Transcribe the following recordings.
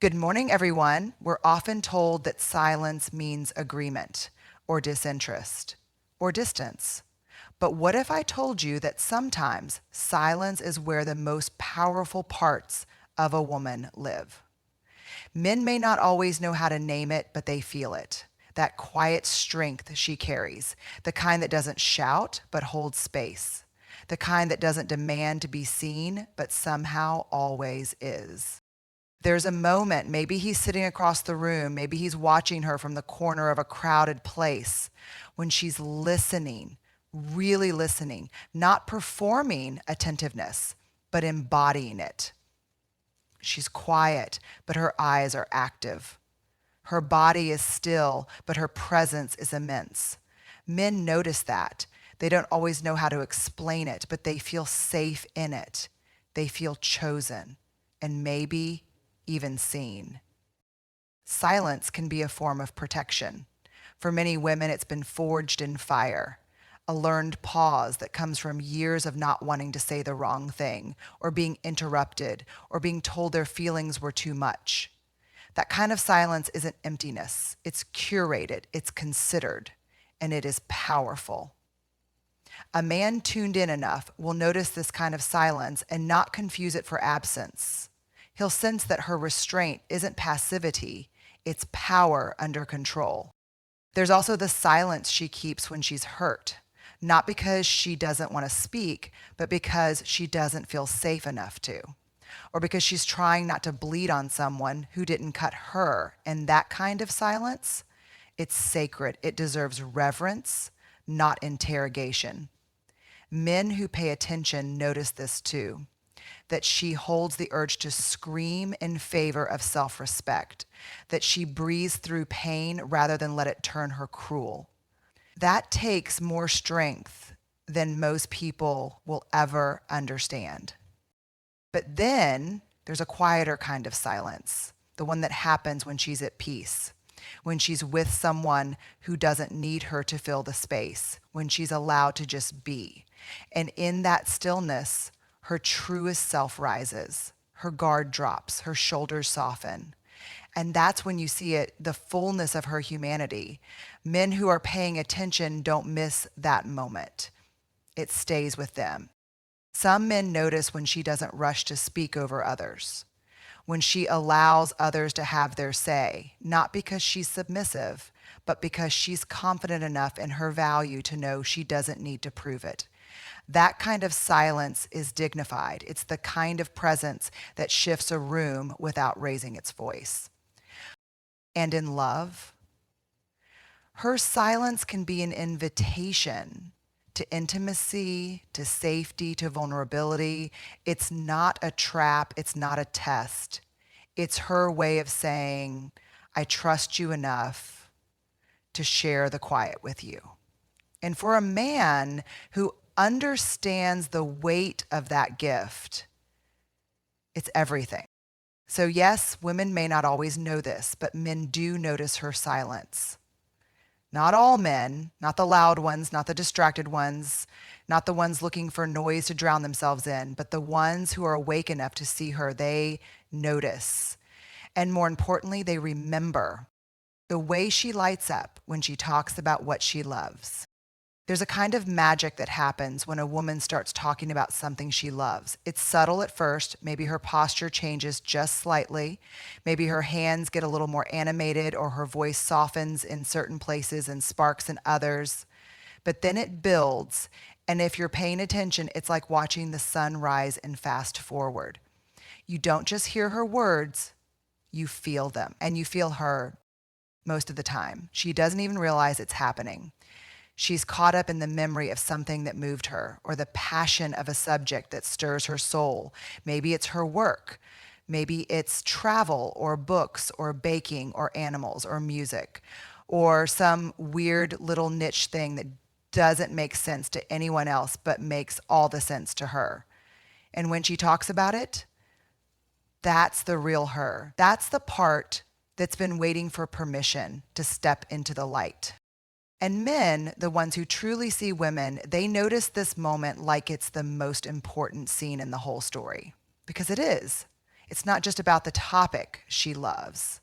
Good morning, everyone. We're often told that silence means agreement or disinterest or distance. But what if I told you that sometimes silence is where the most powerful parts of a woman live? Men may not always know how to name it, but they feel it. That quiet strength she carries, the kind that doesn't shout, but holds space, the kind that doesn't demand to be seen, but somehow always is. There's a moment, maybe he's sitting across the room, maybe he's watching her from the corner of a crowded place, when she's listening, really listening, not performing attentiveness, but embodying it. She's quiet, but her eyes are active. Her body is still, but her presence is immense. Men notice that. They don't always know how to explain it, but they feel safe in it. They feel chosen and maybe even seen. Silence can be a form of protection. For many women, it's been forged in fire, a learned pause that comes from years of not wanting to say the wrong thing, or being interrupted, or being told their feelings were too much. That kind of silence isn't emptiness. It's curated, it's considered, and it is powerful. A man tuned in enough will notice this kind of silence and not confuse it for absence. He'll sense that her restraint isn't passivity, it's power under control. There's also the silence she keeps when she's hurt, not because she doesn't want to speak, but because she doesn't feel safe enough to, or because she's trying not to bleed on someone who didn't cut her. And that kind of silence, it's sacred. It deserves reverence, not interrogation. Men who pay attention notice this too, that she holds the urge to scream in favor of self-respect, that she breathes through pain rather than let it turn her cruel. That takes more strength than most people will ever understand. But then there's a quieter kind of silence, the one that happens when she's at peace, when she's with someone who doesn't need her to fill the space, when she's allowed to just be. And in that stillness, her truest self rises, her guard drops, her shoulders soften. And that's when you see it, the fullness of her humanity. Men who are paying attention don't miss that moment. It stays with them. Some men notice when she doesn't rush to speak over others, when she allows others to have their say, not because she's submissive, but because she's confident enough in her value to know she doesn't need to prove it. That kind of silence is dignified. It's the kind of presence that shifts a room without raising its voice. And in love, her silence can be an invitation to intimacy, to safety, to vulnerability. It's not a trap. It's not a test. It's her way of saying, I trust you enough to share the quiet with you. And for a man who understands the weight of that gift, it's everything. So yes, women may not always know this, but men do notice her silence. Not all men, not the loud ones, not the distracted ones, not the ones looking for noise to drown themselves in, but the ones who are awake enough to see her, they notice. And more importantly, they remember the way she lights up when she talks about what she loves. There's a kind of magic that happens when a woman starts talking about something she loves. It's subtle at first. Maybe her posture changes just slightly. Maybe her hands get a little more animated, or her voice softens in certain places and sparks in others. But then it builds. And if you're paying attention, it's like watching the sun rise and fast forward. You don't just hear her words, you feel them. And you feel her most of the time. She doesn't even realize it's happening. She's caught up in the memory of something that moved her, or the passion of a subject that stirs her soul. Maybe it's her work. Maybe it's travel or books or baking or animals or music, or some weird little niche thing that doesn't make sense to anyone else but makes all the sense to her. And when she talks about it, that's the real her. That's the part that's been waiting for permission to step into the light. And men, the ones who truly see women, they notice this moment like it's the most important scene in the whole story. Because it is. It's not just about the topic she loves.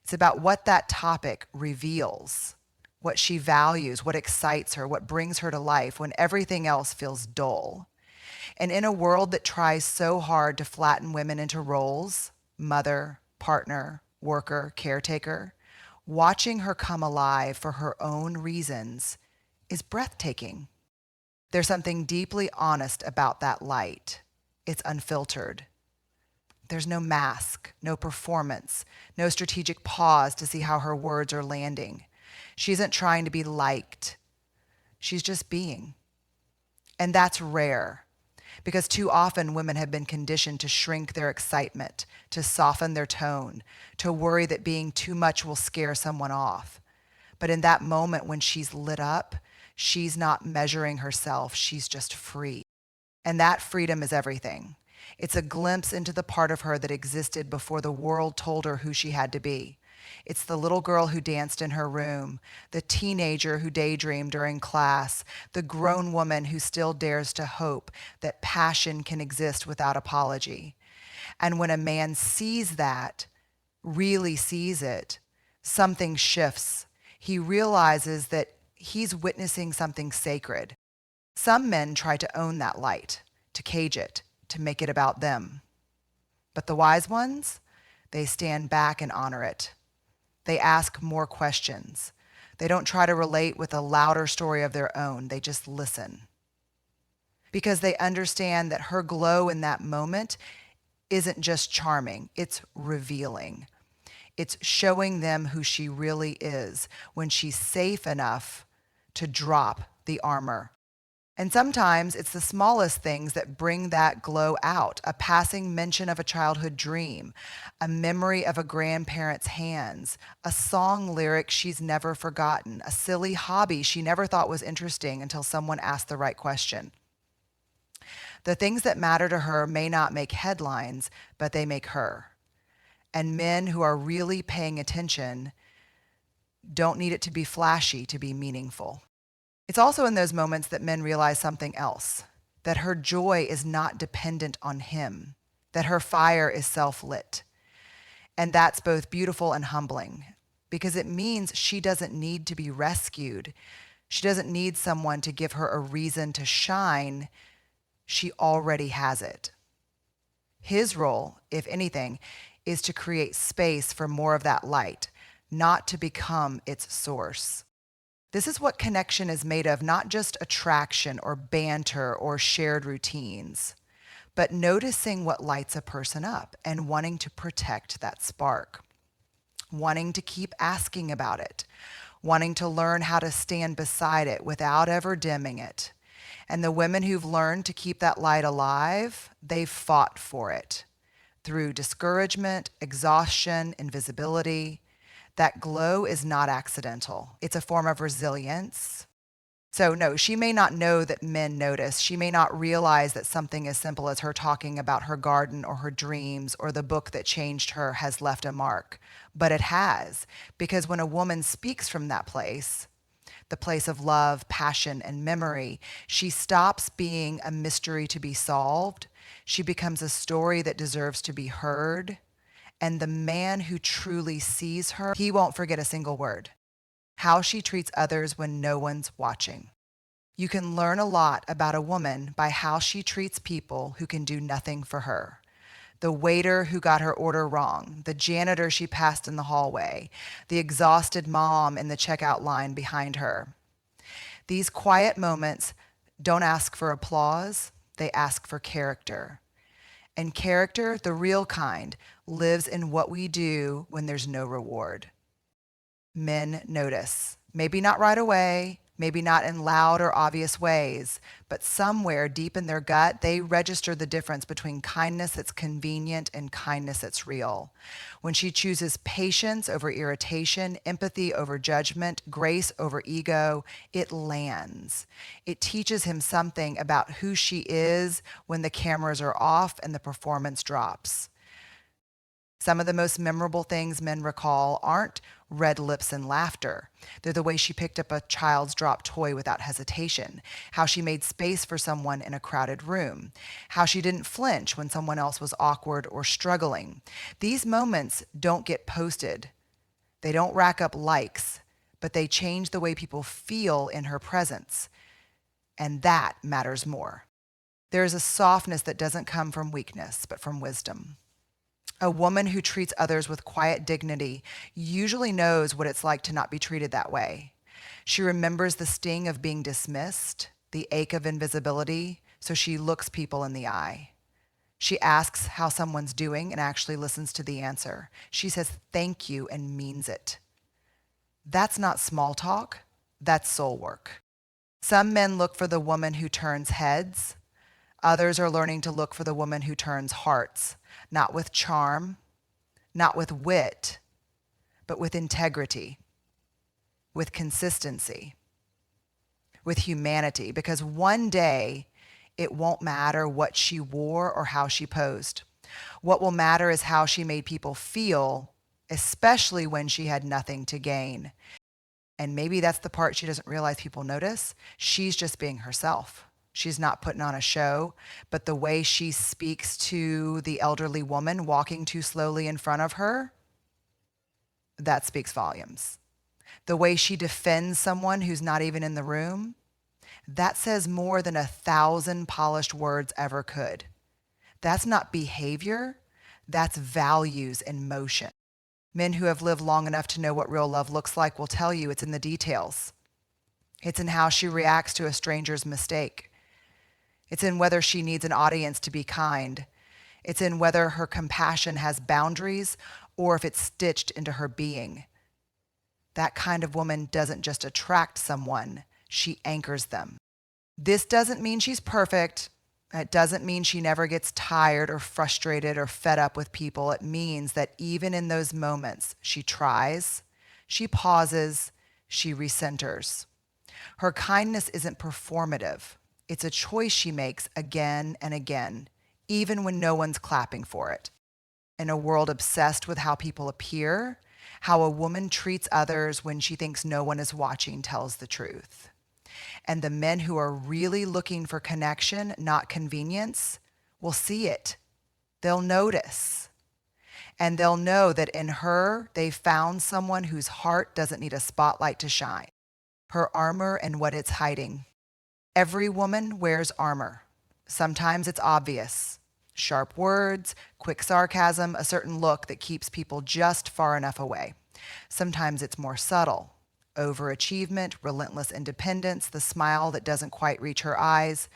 It's about what that topic reveals, what she values, what excites her, what brings her to life when everything else feels dull. And in a world that tries so hard to flatten women into roles, mother, partner, worker, caretaker, watching her come alive for her own reasons is breathtaking. There's something deeply honest about that light. It's unfiltered. There's no mask, no performance, no strategic pause to see how her words are landing. She isn't trying to be liked. She's just being. And that's rare, because too often women have been conditioned to shrink their excitement, to soften their tone, to worry that being too much will scare someone off. But in that moment when she's lit up, she's not measuring herself, she's just free. And that freedom is everything. It's a glimpse into the part of her that existed before the world told her who she had to be. It's the little girl who danced in her room, the teenager who daydreamed during class, the grown woman who still dares to hope that passion can exist without apology. And when a man sees that, really sees it, something shifts. He realizes that he's witnessing something sacred. Some men try to own that light, to cage it, to make it about them. But the wise ones, they stand back and honor it. They ask more questions. They don't try to relate with a louder story of their own. They just listen. Because they understand that her glow in that moment isn't just charming, it's revealing. It's showing them who she really is when she's safe enough to drop the armor. And sometimes it's the smallest things that bring that glow out. A passing mention of a childhood dream, a memory of a grandparent's hands, a song lyric she's never forgotten, a silly hobby she never thought was interesting until someone asked the right question. The things that matter to her may not make headlines, but they make her. And men who are really paying attention don't need it to be flashy to be meaningful. It's also in those moments that men realize something else, that her joy is not dependent on him, that her fire is self-lit. And that's both beautiful and humbling, because it means she doesn't need to be rescued. She doesn't need someone to give her a reason to shine. She already has it. His role, if anything, is to create space for more of that light, not to become its source. This is what connection is made of, not just attraction or banter or shared routines, but noticing what lights a person up and wanting to protect that spark, wanting to keep asking about it, wanting to learn how to stand beside it without ever dimming it. And the women who've learned to keep that light alive, they've fought for it through discouragement, exhaustion, invisibility. That glow is not accidental. It's a form of resilience. So no, she may not know that men notice. She may not realize that something as simple as her talking about her garden or her dreams or the book that changed her has left a mark. But it has, because when a woman speaks from that place, the place of love, passion, and memory, she stops being a mystery to be solved. She becomes a story that deserves to be heard. And the man who truly sees her, he won't forget a single word. How she treats others when no one's watching. You can learn a lot about a woman by how she treats people who can do nothing for her. The waiter who got her order wrong, the janitor she passed in the hallway, the exhausted mom in the checkout line behind her. These quiet moments don't ask for applause, they ask for character. And character, the real kind, lives in what we do when there's no reward. Men notice. Maybe not right away, maybe not in loud or obvious ways, but somewhere deep in their gut, they register the difference between kindness that's convenient and kindness that's real. When she chooses patience over irritation, empathy over judgment, grace over ego, it lands. It teaches him something about who she is when the cameras are off and the performance drops. Some of the most memorable things men recall aren't red lips and laughter. They're the way she picked up a child's dropped toy without hesitation, how she made space for someone in a crowded room, how she didn't flinch when someone else was awkward or struggling. These moments don't get posted. They don't rack up likes, but they change the way people feel in her presence. And that matters more. There is a softness that doesn't come from weakness, but from wisdom. A woman who treats others with quiet dignity usually knows what it's like to not be treated that way. She remembers the sting of being dismissed, the ache of invisibility, so she looks people in the eye. She asks how someone's doing and actually listens to the answer. She says thank you and means it. That's not small talk, that's soul work. Some men look for the woman who turns heads. Others are learning to look for the woman who turns hearts, not with charm, not with wit, but with integrity, with consistency, with humanity, because one day it won't matter what she wore or how she posed. What will matter is how she made people feel, especially when she had nothing to gain. And maybe that's the part she doesn't realize people notice. She's just being herself. She's not putting on a show, but the way she speaks to the elderly woman walking too slowly in front of her, that speaks volumes. The way she defends someone who's not even in the room, that says more than 1,000 polished words ever could. That's not behavior, that's values in motion. Men who have lived long enough to know what real love looks like will tell you it's in the details. It's in how she reacts to a stranger's mistake. It's in whether she needs an audience to be kind. It's in whether her compassion has boundaries or if it's stitched into her being. That kind of woman doesn't just attract someone, she anchors them. This doesn't mean she's perfect. It doesn't mean she never gets tired or frustrated or fed up with people. It means that even in those moments, she tries, she pauses, she recenters. Her kindness isn't performative. It's a choice she makes again and again, even when no one's clapping for it. In a world obsessed with how people appear, how a woman treats others when she thinks no one is watching tells the truth. And the men who are really looking for connection, not convenience, will see it. They'll notice. And they'll know that in her, they've found someone whose heart doesn't need a spotlight to shine. Her armor and what it's hiding. Every woman wears armor. Sometimes it's obvious. Sharp words, quick sarcasm, a certain look that keeps people just far enough away. Sometimes it's more subtle. Overachievement, relentless independence, the smile that doesn't quite reach her eyes.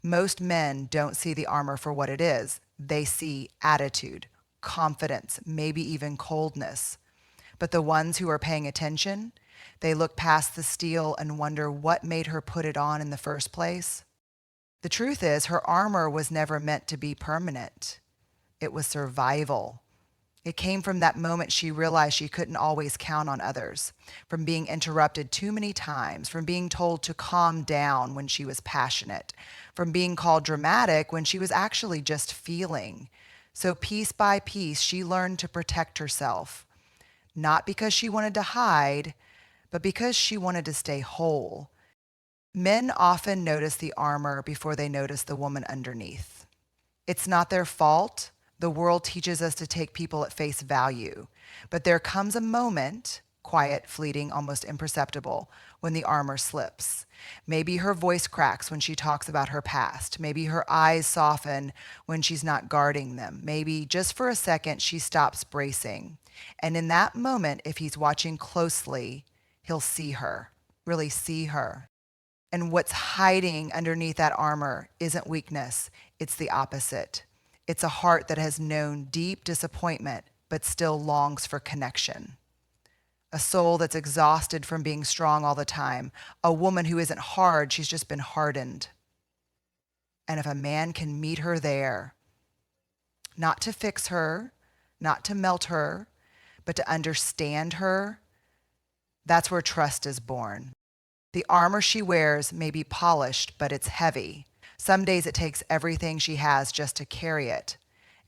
Most men don't see the armor for what it is. They see attitude, confidence, maybe even coldness. But the ones who are paying attention, they look past the steel and wonder what made her put it on in the first place. The truth is, her armor was never meant to be permanent. It was survival. It came from that moment she realized she couldn't always count on others, from being interrupted too many times, from being told to calm down when she was passionate, from being called dramatic when she was actually just feeling. So piece by piece, she learned to protect herself, not because she wanted to hide, but because she wanted to stay whole. Men often notice the armor before they notice the woman underneath. It's not their fault. The world teaches us to take people at face value. But there comes a moment, quiet, fleeting, almost imperceptible, when the armor slips. Maybe her voice cracks when she talks about her past. Maybe her eyes soften when she's not guarding them. Maybe just for a second she stops bracing. And in that moment, if he's watching closely, he'll see her, really see her. And what's hiding underneath that armor isn't weakness, it's the opposite. It's a heart that has known deep disappointment, but still longs for connection. A soul that's exhausted from being strong all the time. A woman who isn't hard, she's just been hardened. And if a man can meet her there, not to fix her, not to melt her, but to understand her, that's where trust is born. The armor she wears may be polished, but it's heavy. Some days it takes everything she has just to carry it.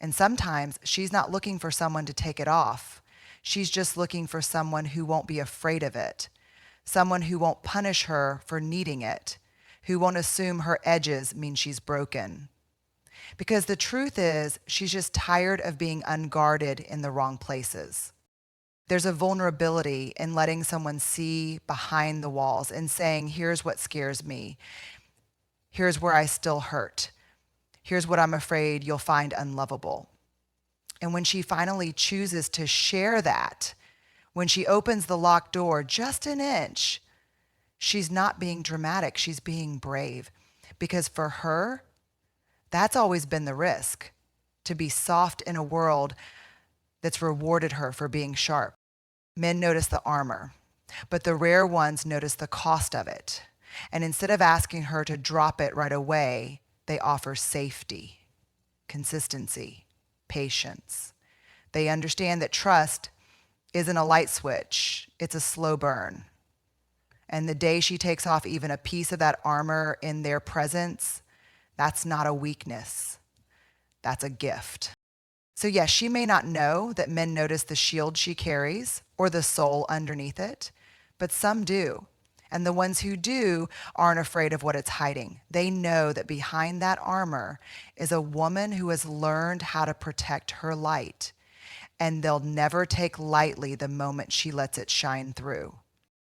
And sometimes she's not looking for someone to take it off. She's just looking for someone who won't be afraid of it, someone who won't punish her for needing it, who won't assume her edges mean she's broken. Because the truth is, she's just tired of being unguarded in the wrong places. There's a vulnerability in letting someone see behind the walls and saying, here's what scares me. Here's where I still hurt. Here's what I'm afraid you'll find unlovable. And when she finally chooses to share that, when she opens the locked door just an inch, she's not being dramatic, she's being brave. Because for her, that's always been the risk, to be soft in a world that's rewarded her for being sharp. Men notice the armor, but the rare ones notice the cost of it. And instead of asking her to drop it right away, they offer safety, consistency, patience. They understand that trust isn't a light switch, it's a slow burn. And the day she takes off even a piece of that armor in their presence, that's not a weakness, that's a gift. So yes, she may not know that men notice the shield she carries or the soul underneath it, but some do. And the ones who do aren't afraid of what it's hiding. They know that behind that armor is a woman who has learned how to protect her light, and they'll never take lightly the moment she lets it shine through.